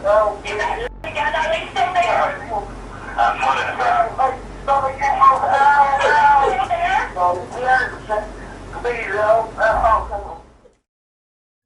Oh, yeah. Are they still there?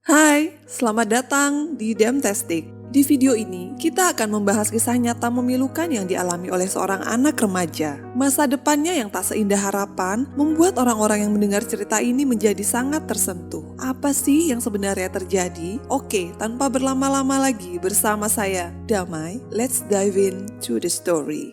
Hai, selamat datang di Demtastic. Di video ini, kita akan membahas kisah nyata memilukan yang dialami oleh seorang anak remaja. Masa depannya yang tak seindah harapan membuat orang-orang yang mendengar cerita ini menjadi sangat tersentuh. Apa sih yang sebenarnya terjadi? Oke, tanpa berlama-lama lagi bersama saya, Damai, let's dive in to the story.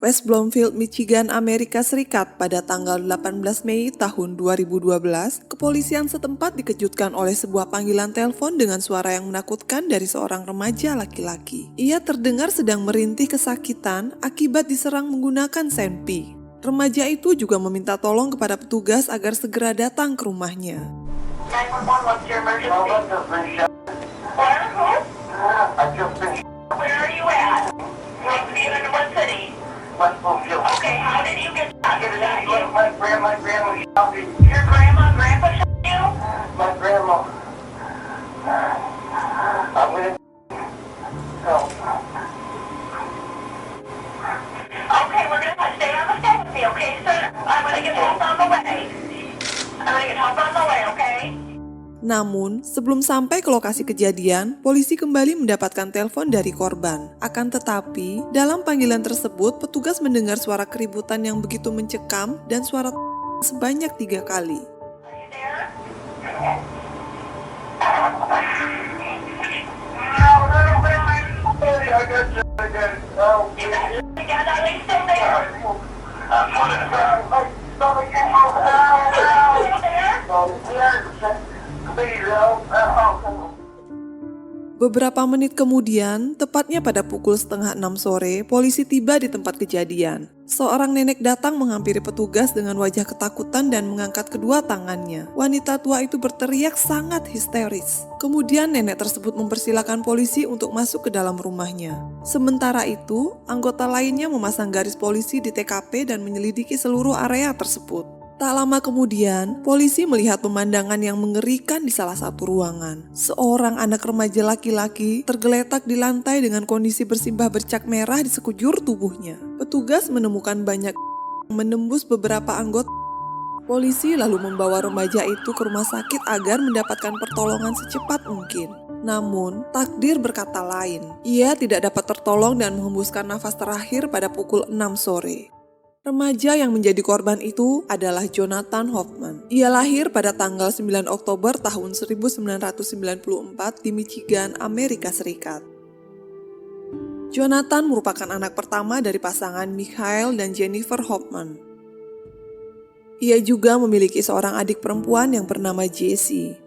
West Bloomfield, Michigan, Amerika Serikat pada tanggal 18 Mei tahun 2012, kepolisian setempat dikejutkan oleh sebuah panggilan telepon dengan suara yang menakutkan dari seorang remaja laki-laki. Ia terdengar sedang merintih kesakitan akibat diserang menggunakan senpi. Remaja itu juga meminta tolong kepada petugas agar segera datang ke rumahnya. 911, what's your emergency? Where are you at? In what city? West Bloomfield. Okay, how did you get shot? My grandma shot me. Your grandpa shot you? My grandma. I'm gonna help. Okay, we're gonna stay on the phone with me, okay, sir? I'm gonna get help on the way. Okay? Namun, sebelum sampai ke lokasi kejadian, polisi kembali mendapatkan telepon dari korban. Akan tetapi, dalam panggilan tersebut, petugas mendengar suara keributan yang begitu mencekam dan suara sebanyak 3 kali. Beberapa menit kemudian, tepatnya pada pukul 5:30 sore, polisi tiba di tempat kejadian. Seorang nenek datang menghampiri petugas dengan wajah ketakutan dan mengangkat kedua tangannya. Wanita tua itu berteriak sangat histeris. Kemudian nenek tersebut mempersilahkan polisi untuk masuk ke dalam rumahnya. Sementara itu, anggota lainnya memasang garis polisi di TKP dan menyelidiki seluruh area tersebut. Tak lama kemudian, polisi melihat pemandangan yang mengerikan di salah satu ruangan. Seorang anak remaja laki-laki tergeletak di lantai dengan kondisi bersimbah bercak merah di sekujur tubuhnya. Petugas menemukan banyak yang menembus beberapa anggota. Polisi lalu membawa remaja itu ke rumah sakit agar mendapatkan pertolongan secepat mungkin. Namun, takdir berkata lain. Ia tidak dapat tertolong dan menghembuskan nafas terakhir pada pukul 6 sore. Remaja yang menjadi korban itu adalah Jonathan Hoffman. Ia lahir pada tanggal 9 Oktober tahun 1994 di Michigan, Amerika Serikat. Jonathan merupakan anak pertama dari pasangan Michael dan Jennifer Hoffman. Ia juga memiliki seorang adik perempuan yang bernama Jessie.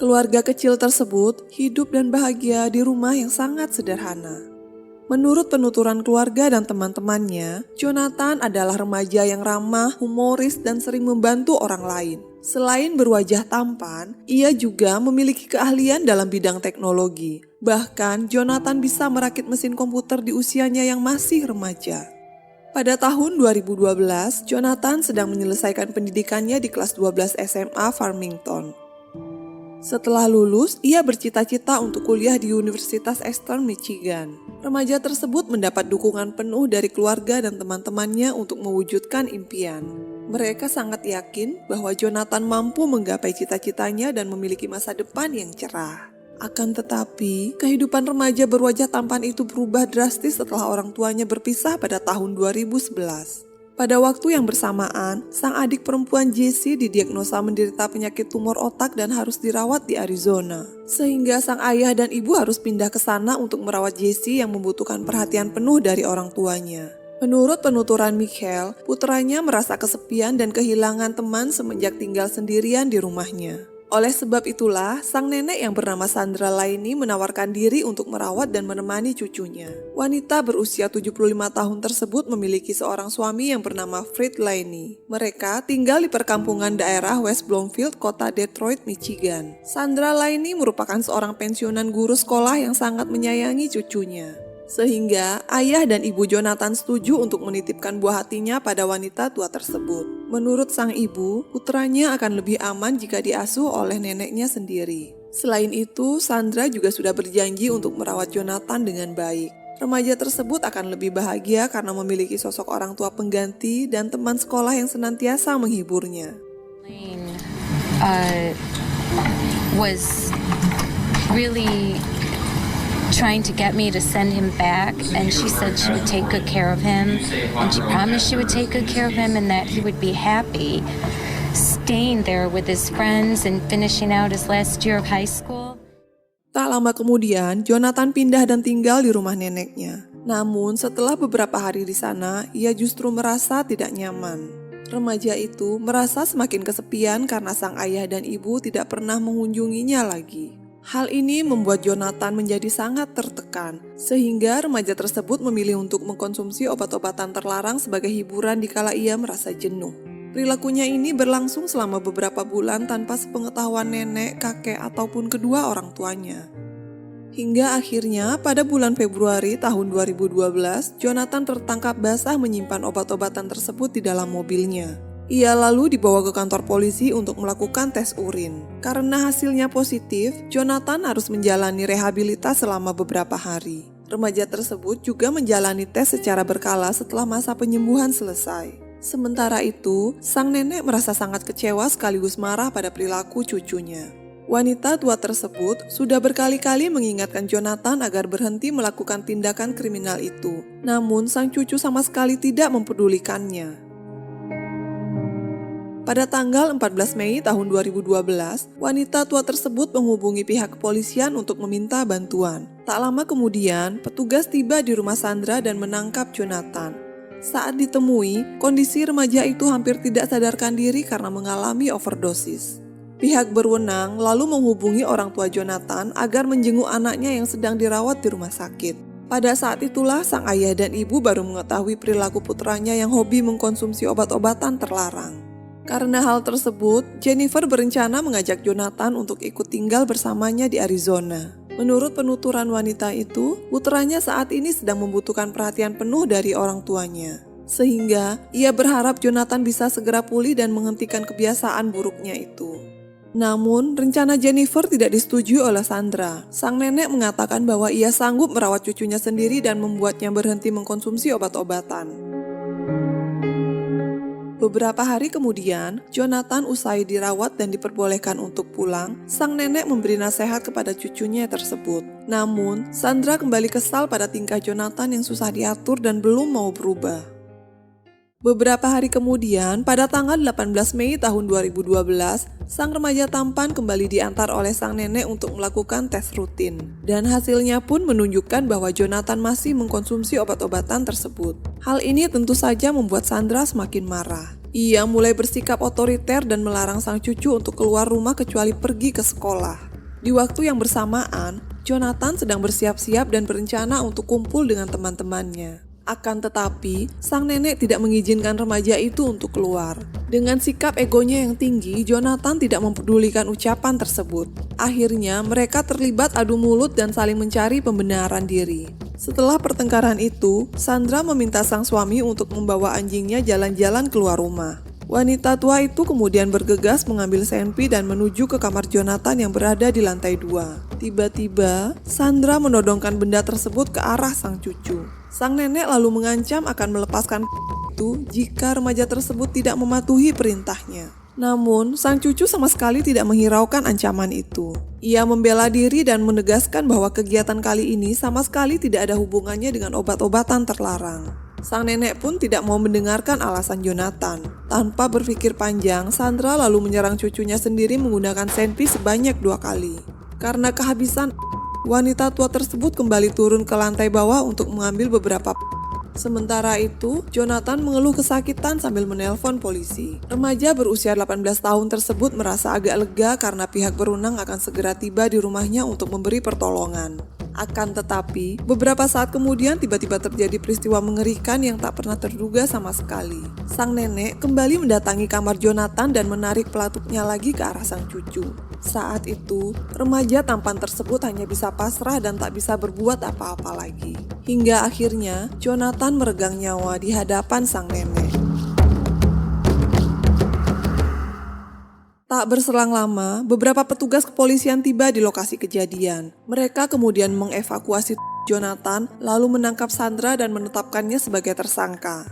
Keluarga kecil tersebut hidup dan bahagia di rumah yang sangat sederhana. Menurut penuturan keluarga dan teman-temannya, Jonathan adalah remaja yang ramah, humoris, dan sering membantu orang lain. Selain berwajah tampan, ia juga memiliki keahlian dalam bidang teknologi. Bahkan, Jonathan bisa merakit mesin komputer di usianya yang masih remaja. Pada tahun 2012, Jonathan sedang menyelesaikan pendidikannya di kelas 12 SMA Farmington. Setelah lulus, ia bercita-cita untuk kuliah di Universitas Eastern Michigan. Remaja tersebut mendapat dukungan penuh dari keluarga dan teman-temannya untuk mewujudkan impian. Mereka sangat yakin bahwa Jonathan mampu menggapai cita-citanya dan memiliki masa depan yang cerah. Akan tetapi, kehidupan remaja berwajah tampan itu berubah drastis setelah orang tuanya berpisah pada tahun 2011. Pada waktu yang bersamaan, sang adik perempuan Jessie didiagnosa menderita penyakit tumor otak dan harus dirawat di Arizona. Sehingga sang ayah dan ibu harus pindah ke sana untuk merawat Jessie yang membutuhkan perhatian penuh dari orang tuanya. Menurut penuturan Michael, putranya merasa kesepian dan kehilangan teman semenjak tinggal sendirian di rumahnya. Oleh sebab itulah, sang nenek yang bernama Sandra Laini menawarkan diri untuk merawat dan menemani cucunya. Wanita berusia 75 tahun tersebut memiliki seorang suami yang bernama Fred Laini. Mereka tinggal di perkampungan daerah West Bloomfield, kota Detroit, Michigan. Sandra Laini merupakan seorang pensiunan guru sekolah yang sangat menyayangi cucunya. Sehingga ayah dan ibu Jonathan setuju untuk menitipkan buah hatinya pada wanita tua tersebut. Menurut sang ibu, putranya akan lebih aman jika diasuh oleh neneknya sendiri. Selain itu, Sandra juga sudah berjanji untuk merawat Jonathan dengan baik. Remaja tersebut akan lebih bahagia karena memiliki sosok orang tua pengganti dan teman sekolah yang senantiasa menghiburnya. Was really trying to get me to send him back, and she said she would take good care of him, and she promised she would take good care of him and that he would be happy staying there with his friends and finishing out his last year of high school. Tak lama kemudian, Jonathan pindah dan tinggal di rumah neneknya. Namun setelah beberapa hari di sana, ia justru merasa tidak nyaman. Remaja itu merasa semakin kesepian karena sang ayah dan ibu tidak pernah mengunjunginya lagi. Hal ini membuat Jonathan menjadi sangat tertekan, sehingga remaja tersebut memilih untuk mengkonsumsi obat-obatan terlarang sebagai hiburan dikala ia merasa jenuh. Perilakunya ini berlangsung selama beberapa bulan tanpa sepengetahuan nenek, kakek, ataupun kedua orang tuanya. Hingga akhirnya pada bulan Februari tahun 2012, Jonathan tertangkap basah menyimpan obat-obatan tersebut di dalam mobilnya. Ia lalu dibawa ke kantor polisi untuk melakukan tes urin. Karena hasilnya positif, Jonathan harus menjalani rehabilitas selama beberapa hari. Remaja tersebut juga menjalani tes secara berkala setelah masa penyembuhan selesai. Sementara itu, sang nenek merasa sangat kecewa sekaligus marah pada perilaku cucunya. Wanita tua tersebut sudah berkali-kali mengingatkan Jonathan agar berhenti melakukan tindakan kriminal itu. Namun, sang cucu sama sekali tidak mempedulikannya. Pada tanggal 14 Mei tahun 2012, wanita tua tersebut menghubungi pihak kepolisian untuk meminta bantuan. Tak lama kemudian, petugas tiba di rumah Sandra dan menangkap Jonathan. Saat ditemui, kondisi remaja itu hampir tidak sadarkan diri karena mengalami overdosis. Pihak berwenang lalu menghubungi orang tua Jonathan agar menjenguk anaknya yang sedang dirawat di rumah sakit. Pada saat itulah sang ayah dan ibu baru mengetahui perilaku putranya yang hobi mengkonsumsi obat-obatan terlarang. Karena hal tersebut, Jennifer berencana mengajak Jonathan untuk ikut tinggal bersamanya di Arizona. Menurut penuturan wanita itu, putranya saat ini sedang membutuhkan perhatian penuh dari orang tuanya. Sehingga, ia berharap Jonathan bisa segera pulih dan menghentikan kebiasaan buruknya itu. Namun, rencana Jennifer tidak disetujui oleh Sandra. Sang nenek mengatakan bahwa ia sanggup merawat cucunya sendiri dan membuatnya berhenti mengkonsumsi obat-obatan. Beberapa hari kemudian, Jonathan usai dirawat dan diperbolehkan untuk pulang, sang nenek memberi nasihat kepada cucunya tersebut. Namun, Sandra kembali kesal pada tingkah Jonathan yang susah diatur dan belum mau berubah. Beberapa hari kemudian, pada tanggal 18 Mei tahun 2012, sang remaja tampan kembali diantar oleh sang nenek untuk melakukan tes rutin. Dan hasilnya pun menunjukkan bahwa Jonathan masih mengkonsumsi obat-obatan tersebut. Hal ini tentu saja membuat Sandra semakin marah. Ia mulai bersikap otoriter dan melarang sang cucu untuk keluar rumah kecuali pergi ke sekolah. Di waktu yang bersamaan, Jonathan sedang bersiap-siap dan berencana untuk kumpul dengan teman-temannya. Akan tetapi, sang nenek tidak mengizinkan remaja itu untuk keluar. Dengan sikap egonya yang tinggi, Jonathan tidak mempedulikan ucapan tersebut. Akhirnya, mereka terlibat adu mulut dan saling mencari pembenaran diri. Setelah pertengkaran itu, Sandra meminta sang suami untuk membawa anjingnya jalan-jalan keluar rumah. Wanita tua itu kemudian bergegas mengambil senpi dan menuju ke kamar Jonathan yang berada di lantai 2. Tiba-tiba, Sandra menodongkan benda tersebut ke arah sang cucu. Sang nenek lalu mengancam akan melepaskan itu jika remaja tersebut tidak mematuhi perintahnya. Namun, sang cucu sama sekali tidak menghiraukan ancaman itu. Ia membela diri dan menegaskan bahwa kegiatan kali ini sama sekali tidak ada hubungannya dengan obat-obatan terlarang. Sang nenek pun tidak mau mendengarkan alasan Jonathan. Tanpa berpikir panjang, Sandra lalu menyerang cucunya sendiri menggunakan senpi sebanyak 2 kali. Karena kehabisan, wanita tua tersebut kembali turun ke lantai bawah untuk mengambil beberapa. Sementara itu, Jonathan mengeluh kesakitan sambil menelpon polisi. Remaja berusia 18 tahun tersebut merasa agak lega karena pihak berwenang akan segera tiba di rumahnya untuk memberi pertolongan. Akan tetapi, beberapa saat kemudian tiba-tiba terjadi peristiwa mengerikan yang tak pernah terduga sama sekali. Sang nenek kembali mendatangi kamar Jonathan dan menarik pelatuknya lagi ke arah sang cucu. Saat itu, remaja tampan tersebut hanya bisa pasrah dan tak bisa berbuat apa-apa lagi. Hingga akhirnya, Jonathan meregang nyawa di hadapan sang nenek. Tak berselang lama, beberapa petugas kepolisian tiba di lokasi kejadian. Mereka kemudian mengevakuasi Jonathan, lalu menangkap Sandra dan menetapkannya sebagai tersangka.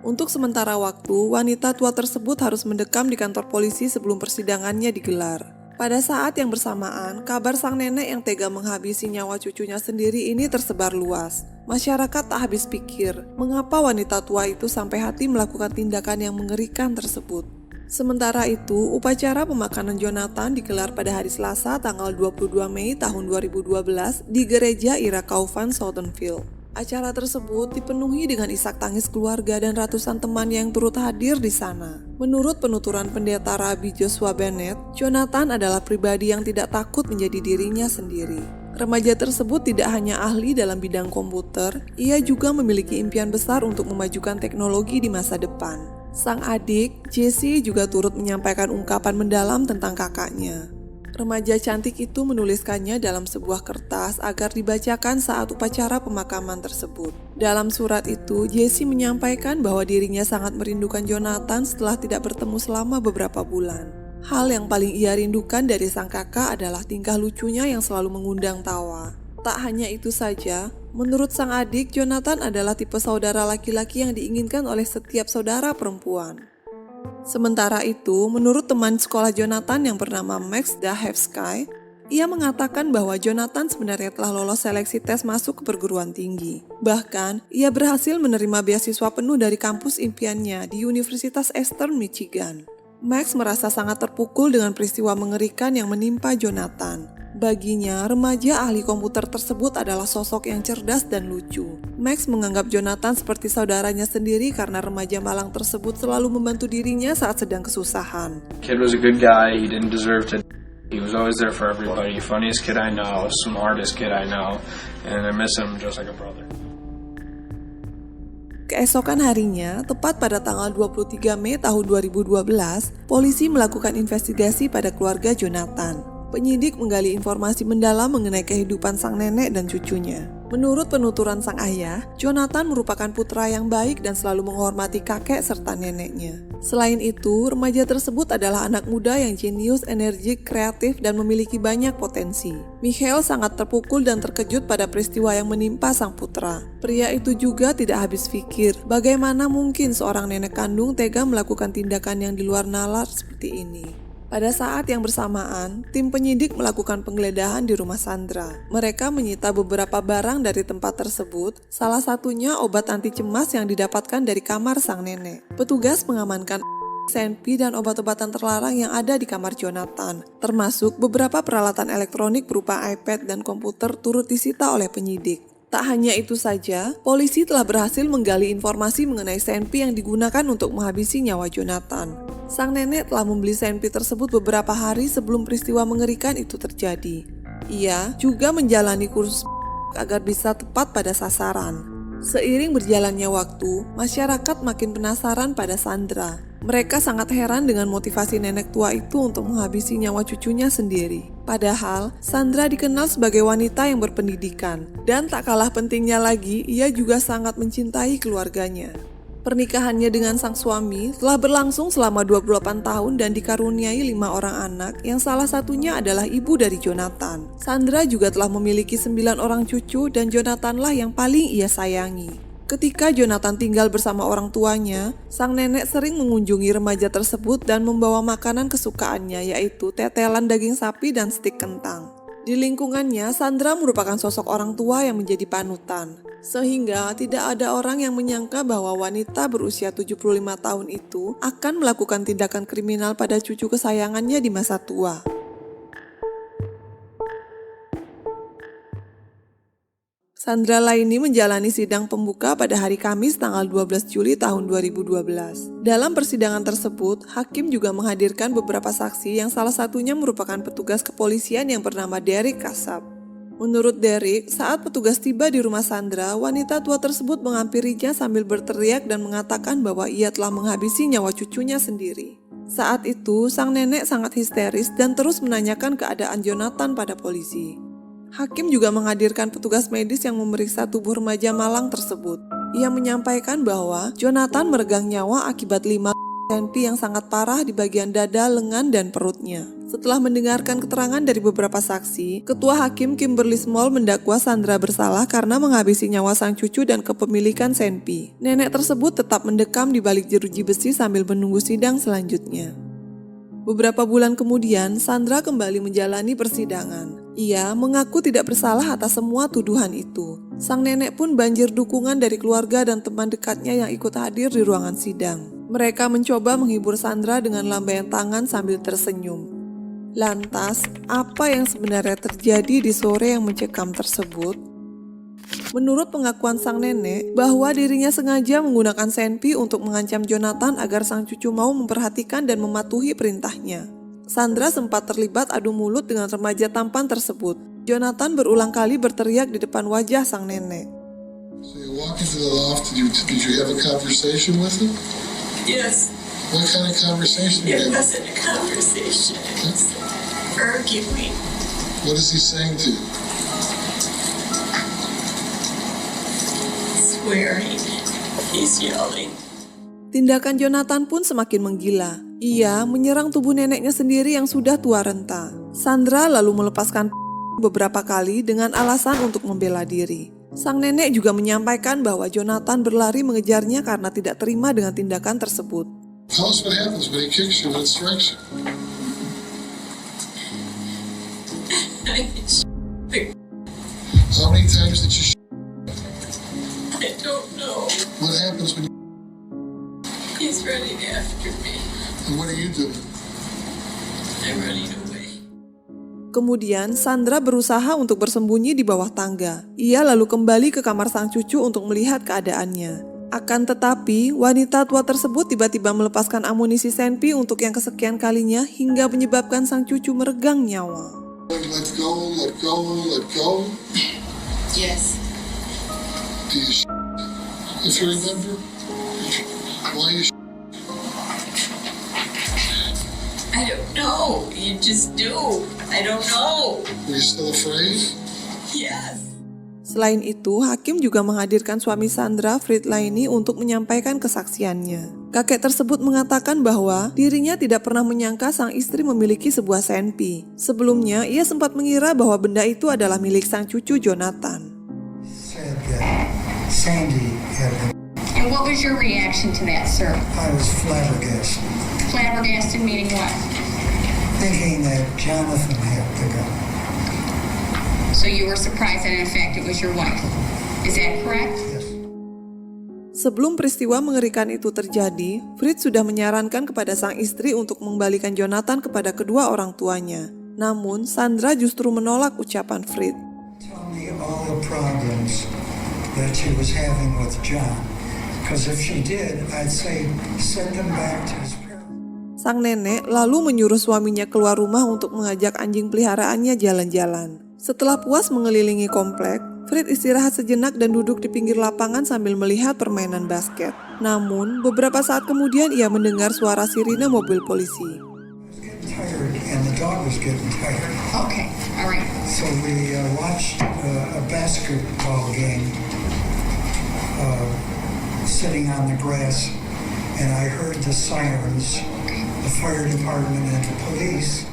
Untuk sementara waktu, wanita tua tersebut harus mendekam di kantor polisi sebelum persidangannya digelar. Pada saat yang bersamaan, kabar sang nenek yang tega menghabisi nyawa cucunya sendiri ini tersebar luas. Masyarakat tak habis pikir, mengapa wanita tua itu sampai hati melakukan tindakan yang mengerikan tersebut. Sementara itu, upacara pemakaman Jonathan digelar pada hari Selasa tanggal 22 Mei tahun 2012 di Gereja Ira Kaufman Southernville. Acara tersebut dipenuhi dengan isak tangis keluarga dan ratusan teman yang turut hadir di sana. Menurut penuturan pendeta Rabi Joshua Bennett, Jonathan adalah pribadi yang tidak takut menjadi dirinya sendiri. Remaja tersebut tidak hanya ahli dalam bidang komputer, ia juga memiliki impian besar untuk memajukan teknologi di masa depan. Sang adik, Jesse, juga turut menyampaikan ungkapan mendalam tentang kakaknya. Remaja cantik itu menuliskannya dalam sebuah kertas agar dibacakan saat upacara pemakaman tersebut. Dalam surat itu, Jesse menyampaikan bahwa dirinya sangat merindukan Jonathan setelah tidak bertemu selama beberapa bulan. Hal yang paling ia rindukan dari sang kakak adalah tingkah lucunya yang selalu mengundang tawa. Tak hanya itu saja, menurut sang adik, Jonathan adalah tipe saudara laki-laki yang diinginkan oleh setiap saudara perempuan. Sementara itu, menurut teman sekolah Jonathan yang bernama Max Dahevsky, ia mengatakan bahwa Jonathan sebenarnya telah lolos seleksi tes masuk ke perguruan tinggi. Bahkan, ia berhasil menerima beasiswa penuh dari kampus impiannya di Universitas Eastern Michigan. Max merasa sangat terpukul dengan peristiwa mengerikan yang menimpa Jonathan. Baginya, remaja ahli komputer tersebut adalah sosok yang cerdas dan lucu. Max menganggap Jonathan seperti saudaranya sendiri karena remaja malang tersebut selalu membantu dirinya saat sedang kesusahan. Kid was a good guy, he didn't deserve to. He was always there for everybody. Funniest kid I know, smartest kid I know, and I miss him just like a brother. Keesokan harinya, tepat pada tanggal 23 Mei tahun 2012, polisi melakukan investigasi pada keluarga Jonathan. Penyidik menggali informasi mendalam mengenai kehidupan sang nenek dan cucunya. Menurut penuturan sang ayah, Jonathan merupakan putra yang baik dan selalu menghormati kakek serta neneknya. Selain itu, remaja tersebut adalah anak muda yang jenius, energik, kreatif, dan memiliki banyak potensi. Michael sangat terpukul dan terkejut pada peristiwa yang menimpa sang putra. Pria itu juga tidak habis pikir, bagaimana mungkin seorang nenek kandung tega melakukan tindakan yang di luar nalar seperti ini. Pada saat yang bersamaan, tim penyidik melakukan penggeledahan di rumah Sandra. Mereka menyita beberapa barang dari tempat tersebut, salah satunya obat anti cemas yang didapatkan dari kamar sang nenek. Petugas mengamankan senpi dan obat-obatan terlarang yang ada di kamar Jonathan, termasuk beberapa peralatan elektronik berupa iPad dan komputer turut disita oleh penyidik. Tak hanya itu saja, polisi telah berhasil menggali informasi mengenai senpi yang digunakan untuk menghabisi nyawa Jonathan. Sang nenek telah membeli senpi tersebut beberapa hari sebelum peristiwa mengerikan itu terjadi. Ia juga menjalani kursus agar bisa tepat pada sasaran. Seiring berjalannya waktu, masyarakat makin penasaran pada Sandra. Mereka sangat heran dengan motivasi nenek tua itu untuk menghabisi nyawa cucunya sendiri. Padahal, Sandra dikenal sebagai wanita yang berpendidikan. Dan tak kalah pentingnya lagi, ia juga sangat mencintai keluarganya. Pernikahannya dengan sang suami telah berlangsung selama 28 tahun dan dikaruniai 5 orang anak yang salah satunya adalah ibu dari Jonathan. Sandra juga telah memiliki 9 orang cucu dan Jonathanlah yang paling ia sayangi. Ketika Jonathan tinggal bersama orang tuanya, sang nenek sering mengunjungi remaja tersebut dan membawa makanan kesukaannya yaitu tetelan daging sapi dan stik kentang. Di lingkungannya, Sandra merupakan sosok orang tua yang menjadi panutan. Sehingga tidak ada orang yang menyangka bahwa wanita berusia 75 tahun itu akan melakukan tindakan kriminal pada cucu kesayangannya di masa tua. Sandra Laini menjalani sidang pembuka pada hari Kamis tanggal 12 Juli tahun 2012. Dalam persidangan tersebut, hakim juga menghadirkan beberapa saksi yang salah satunya merupakan petugas kepolisian yang bernama Derek Kasab. Menurut Derek, saat petugas tiba di rumah Sandra, wanita tua tersebut menghampirinya sambil berteriak dan mengatakan bahwa ia telah menghabisi nyawa cucunya sendiri. Saat itu, sang nenek sangat histeris dan terus menanyakan keadaan Jonathan pada polisi. Hakim juga menghadirkan petugas medis yang memeriksa tubuh remaja malang tersebut. Ia menyampaikan bahwa Jonathan meregang nyawa akibat 5 cm yang sangat parah di bagian dada, lengan, dan perutnya. Setelah mendengarkan keterangan dari beberapa saksi, Ketua Hakim Kimberly Small mendakwa Sandra bersalah karena menghabisi nyawa sang cucu dan kepemilikan Senpi. Nenek tersebut tetap mendekam di balik jeruji besi sambil menunggu sidang selanjutnya. Beberapa bulan kemudian, Sandra kembali menjalani persidangan. Ia mengaku tidak bersalah atas semua tuduhan itu. Sang nenek pun banjir dukungan dari keluarga dan teman dekatnya yang ikut hadir di ruangan sidang. Mereka mencoba menghibur Sandra dengan lambaian tangan sambil tersenyum. Lantas, apa yang sebenarnya terjadi di sore yang mencekam tersebut? Menurut pengakuan sang nenek, bahwa dirinya sengaja menggunakan Senpi untuk mengancam Jonathan agar sang cucu mau memperhatikan dan mematuhi perintahnya. Sandra sempat terlibat adu mulut dengan remaja tampan tersebut. Jonathan berulang kali berteriak di depan wajah sang nenek. So you walk into the loft, did you have a conversation with him? Yes, What kind of conversation did it you have? wasn't a conversation. It was arguing. What is he saying to you? Swearing. He's yelling. Tindakan Jonathan pun semakin menggila. Ia menyerang tubuh neneknya sendiri yang sudah tua renta. Sandra lalu melepaskan beberapa kali dengan alasan untuk membela diri. Sang nenek juga menyampaikan bahwa Jonathan berlari mengejarnya karena tidak terima dengan tindakan tersebut. Tell us what happens when he kicks you, when it strikes you. How many times did you I don't know. What happens when you... He's running after me. And what are you doing? I'm running away. Kemudian Sandra berusaha untuk bersembunyi di bawah tangga. Ia lalu kembali ke kamar sang cucu untuk melihat keadaannya. Akan tetapi, wanita tua tersebut tiba-tiba melepaskan amunisi Senpi untuk yang kesekian kalinya hingga menyebabkan sang cucu meregang nyawa. Let go, let go, let go. Yes. Do you if you remember? Why you I don't know. You just do. I don't know. Were you still afraid? Yes. Selain itu, hakim juga menghadirkan suami Sandra, Fred Laini, untuk menyampaikan kesaksiannya. Kakek tersebut mengatakan bahwa dirinya tidak pernah menyangka sang istri memiliki sebuah Senpi. Sebelumnya, ia sempat mengira bahwa benda itu adalah milik sang cucu Jonathan. Said that Sandy had been. And what was your reaction to that, sir? I was flabbergasted, Flabbergasted meaning what? thinking that Jonathan had the gun. So you were surprised that in fact it was your wife. Is that correct? Yes. Sebelum peristiwa mengerikan itu terjadi, Fred sudah menyarankan kepada sang istri untuk mengembalikan Jonathan kepada kedua orang tuanya. Namun, Sandra justru menolak ucapan Fred. Tell me all the problems that she was having with John. Because if she did, I'd say send him back to his parents. Sang nenek lalu menyuruh suaminya keluar rumah untuk mengajak anjing peliharaannya jalan-jalan. Setelah puas mengelilingi komplek, Fred istirahat sejenak dan duduk di pinggir lapangan sambil melihat permainan basket. Namun, beberapa saat kemudian ia mendengar suara sirine mobil polisi. Getting tired, and the dog was getting tired. Okay, all right. So we watched a basketball game sitting on the grass, and I heard the sirens, the fire department and the police.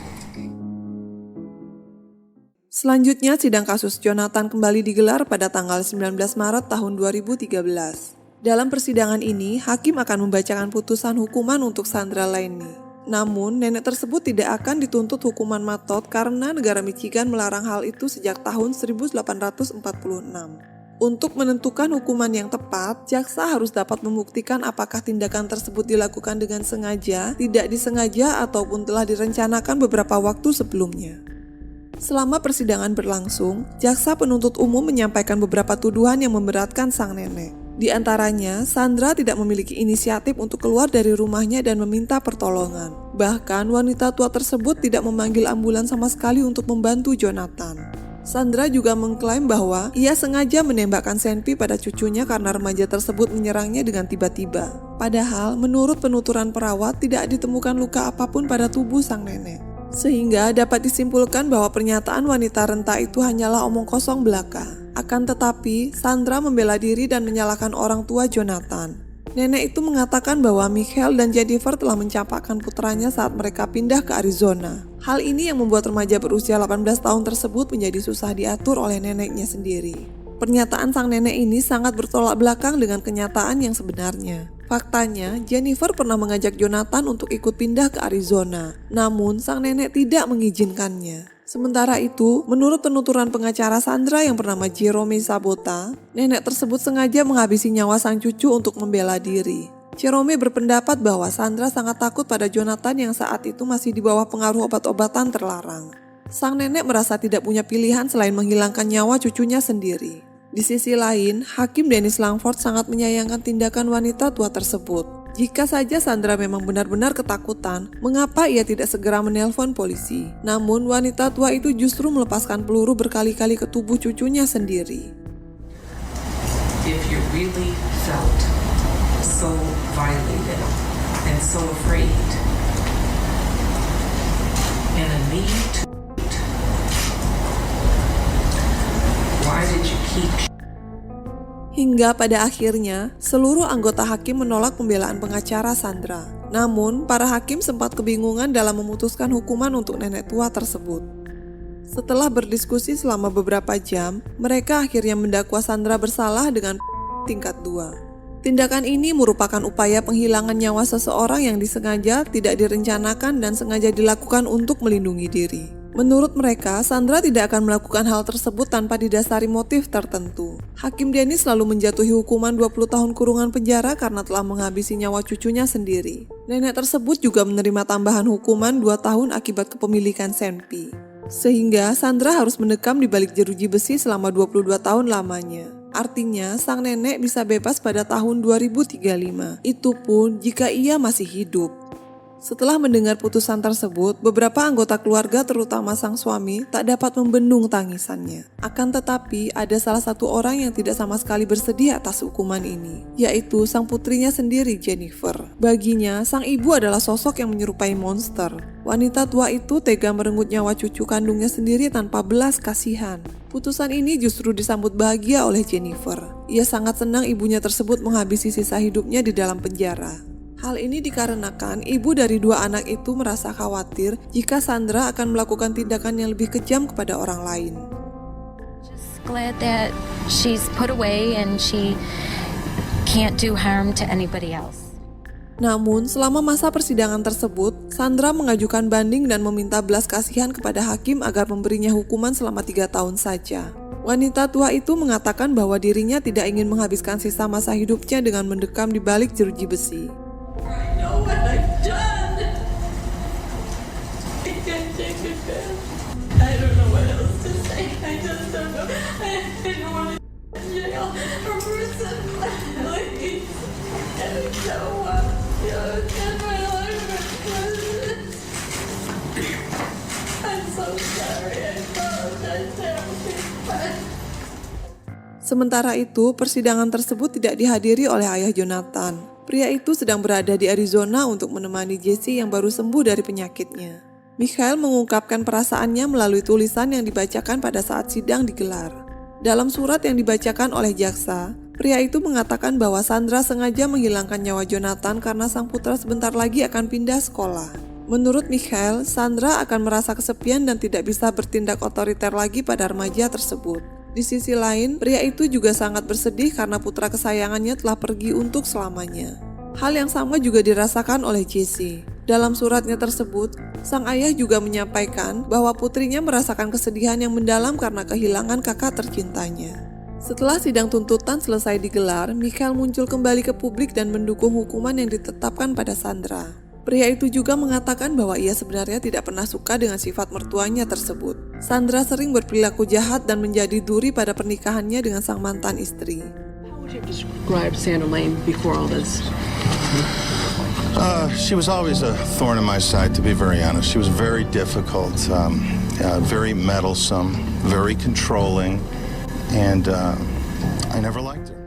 Selanjutnya, sidang kasus Jonathan kembali digelar pada tanggal 19 Maret tahun 2013. Dalam persidangan ini, hakim akan membacakan putusan hukuman untuk Sandra Laini. Namun, nenek tersebut tidak akan dituntut hukuman matot karena negara Michigan melarang hal itu sejak tahun 1846. Untuk menentukan hukuman yang tepat, jaksa harus dapat membuktikan apakah tindakan tersebut dilakukan dengan sengaja, tidak disengaja, ataupun telah direncanakan beberapa waktu sebelumnya. Selama persidangan berlangsung, jaksa penuntut umum menyampaikan beberapa tuduhan yang memberatkan sang nenek. Di antaranya, Sandra tidak memiliki inisiatif untuk keluar dari rumahnya dan meminta pertolongan. Bahkan, wanita tua tersebut tidak memanggil ambulans sama sekali untuk membantu Jonathan. Sandra juga mengklaim bahwa ia sengaja menembakkan Senpi pada cucunya karena remaja tersebut menyerangnya dengan tiba-tiba. Padahal, menurut penuturan perawat, tidak ditemukan luka apapun pada tubuh sang nenek. Sehingga dapat disimpulkan bahwa pernyataan wanita renta itu hanyalah omong kosong belaka. Akan tetapi, Sandra membela diri dan menyalahkan orang tua Jonathan. Nenek itu mengatakan bahwa Michael dan Jennifer telah mencampakkan putranya saat mereka pindah ke Arizona. Hal ini yang membuat remaja berusia 18 tahun tersebut menjadi susah diatur oleh neneknya sendiri. Pernyataan sang nenek ini sangat bertolak belakang dengan kenyataan yang sebenarnya. Faktanya, Jennifer pernah mengajak Jonathan untuk ikut pindah ke Arizona, namun sang nenek tidak mengizinkannya. Sementara itu, menurut penuturan pengacara Sandra yang bernama Jerome Sabota, nenek tersebut sengaja menghabisi nyawa sang cucu untuk membela diri. Jerome berpendapat bahwa Sandra sangat takut pada Jonathan yang saat itu masih di bawah pengaruh obat-obatan terlarang. Sang nenek merasa tidak punya pilihan selain menghilangkan nyawa cucunya sendiri. Di sisi lain, Hakim Dennis Langford sangat menyayangkan tindakan wanita tua tersebut. Jika saja Sandra memang benar-benar ketakutan, mengapa ia tidak segera menelpon polisi? Namun wanita tua itu justru melepaskan peluru berkali-kali ke tubuh cucunya sendiri. If you really felt so violated and so afraid and a need to eat, why did you keep? Hingga pada akhirnya, seluruh anggota hakim menolak pembelaan pengacara Sandra. Namun, para hakim sempat kebingungan dalam memutuskan hukuman untuk nenek tua tersebut. Setelah berdiskusi selama beberapa jam, mereka akhirnya mendakwa Sandra bersalah dengan tingkat 2. Tindakan ini merupakan upaya penghilangan nyawa seseorang yang disengaja, tidak direncanakan, dan sengaja dilakukan untuk melindungi diri. Menurut mereka, Sandra tidak akan melakukan hal tersebut tanpa didasari motif tertentu. Hakim Dennis lalu menjatuhi hukuman 20 tahun kurungan penjara karena telah menghabisi nyawa cucunya sendiri. Nenek tersebut juga menerima tambahan hukuman 2 tahun akibat kepemilikan Senpi. Sehingga Sandra harus mendekam di balik jeruji besi selama 22 tahun lamanya. Artinya, sang nenek bisa bebas pada tahun 2035. Itu pun jika ia masih hidup. Setelah mendengar putusan tersebut, beberapa anggota keluarga terutama sang suami tak dapat membendung tangisannya. Akan tetapi, ada salah satu orang yang tidak sama sekali bersedih atas hukuman ini, yaitu sang putrinya sendiri, Jennifer. Baginya, sang ibu adalah sosok yang menyerupai monster. Wanita tua itu tega merenggut nyawa cucu kandungnya sendiri tanpa belas kasihan. Putusan ini justru disambut bahagia oleh Jennifer. Ia sangat senang ibunya tersebut menghabisi sisa hidupnya di dalam penjara. Hal ini dikarenakan ibu dari 2 anak itu merasa khawatir jika Sandra akan melakukan tindakan yang lebih kejam kepada orang lain. Just glad that she's put away and she can't do harm to anybody else. Namun, selama masa persidangan tersebut, Sandra mengajukan banding dan meminta belas kasihan kepada hakim agar memberinya hukuman selama 3 tahun saja. Wanita tua itu mengatakan bahwa dirinya tidak ingin menghabiskan sisa masa hidupnya dengan mendekam di balik jeruji besi. I know what I've done. I can't take it back. I don't know what else to say. I just don't know. I don't want to jail or prison. Please. I don't want to spend my life in prison. I'm so sorry. I apologize to everybody. Sementara itu, persidangan tersebut tidak dihadiri oleh ayah Jonathan. Pria itu sedang berada di Arizona untuk menemani Jesse yang baru sembuh dari penyakitnya. Michael mengungkapkan perasaannya melalui tulisan yang dibacakan pada saat sidang digelar. Dalam surat yang dibacakan oleh jaksa, pria itu mengatakan bahwa Sandra sengaja menghilangkan nyawa Jonathan karena sang putra sebentar lagi akan pindah sekolah. Menurut Michael, Sandra akan merasa kesepian dan tidak bisa bertindak otoriter lagi pada remaja tersebut. Di sisi lain, pria itu juga sangat bersedih karena putra kesayangannya telah pergi untuk selamanya. Hal yang sama juga dirasakan oleh Jesse. Dalam suratnya tersebut, sang ayah juga menyampaikan bahwa putrinya merasakan kesedihan yang mendalam karena kehilangan kakak tercintanya. Setelah sidang tuntutan selesai digelar, Michael muncul kembali ke publik dan mendukung hukuman yang ditetapkan pada Sandra. Pria itu juga mengatakan bahwa ia sebenarnya tidak pernah suka dengan sifat mertuanya tersebut. Sandra sering berperilaku jahat dan menjadi duri pada pernikahannya dengan sang mantan istri. How would you describe Sandra Lane before all this? She was always a thorn in my side, to be very honest. She was very difficult. very meddlesome, very controlling, and I never liked her.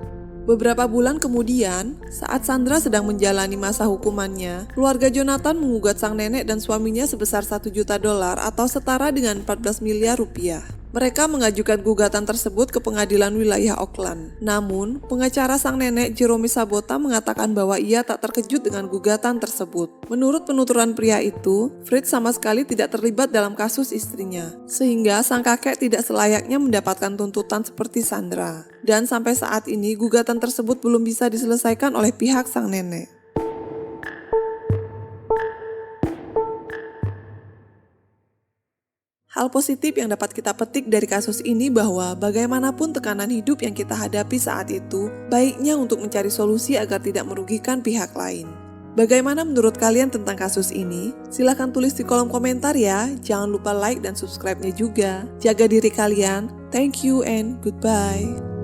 Beberapa bulan kemudian, saat Sandra sedang menjalani masa hukumannya, keluarga Jonathan mengugat sang nenek dan suaminya sebesar $1 juta atau setara dengan 14 miliar rupiah. Mereka mengajukan gugatan tersebut ke pengadilan wilayah Oakland. Namun, pengacara sang nenek Jerome Sabota mengatakan bahwa ia tak terkejut dengan gugatan tersebut. Menurut penuturan pria itu, Fritz sama sekali tidak terlibat dalam kasus istrinya, sehingga sang kakek tidak selayaknya mendapatkan tuntutan seperti Sandra. Dan sampai saat ini, gugatan tersebut belum bisa diselesaikan oleh pihak sang nenek. Hal positif yang dapat kita petik dari kasus ini bahwa bagaimanapun tekanan hidup yang kita hadapi saat itu, baiknya untuk mencari solusi agar tidak merugikan pihak lain. Bagaimana menurut kalian tentang kasus ini? Silahkan tulis di kolom komentar ya. Jangan lupa like dan subscribe-nya juga. Jaga diri kalian. Thank you and goodbye.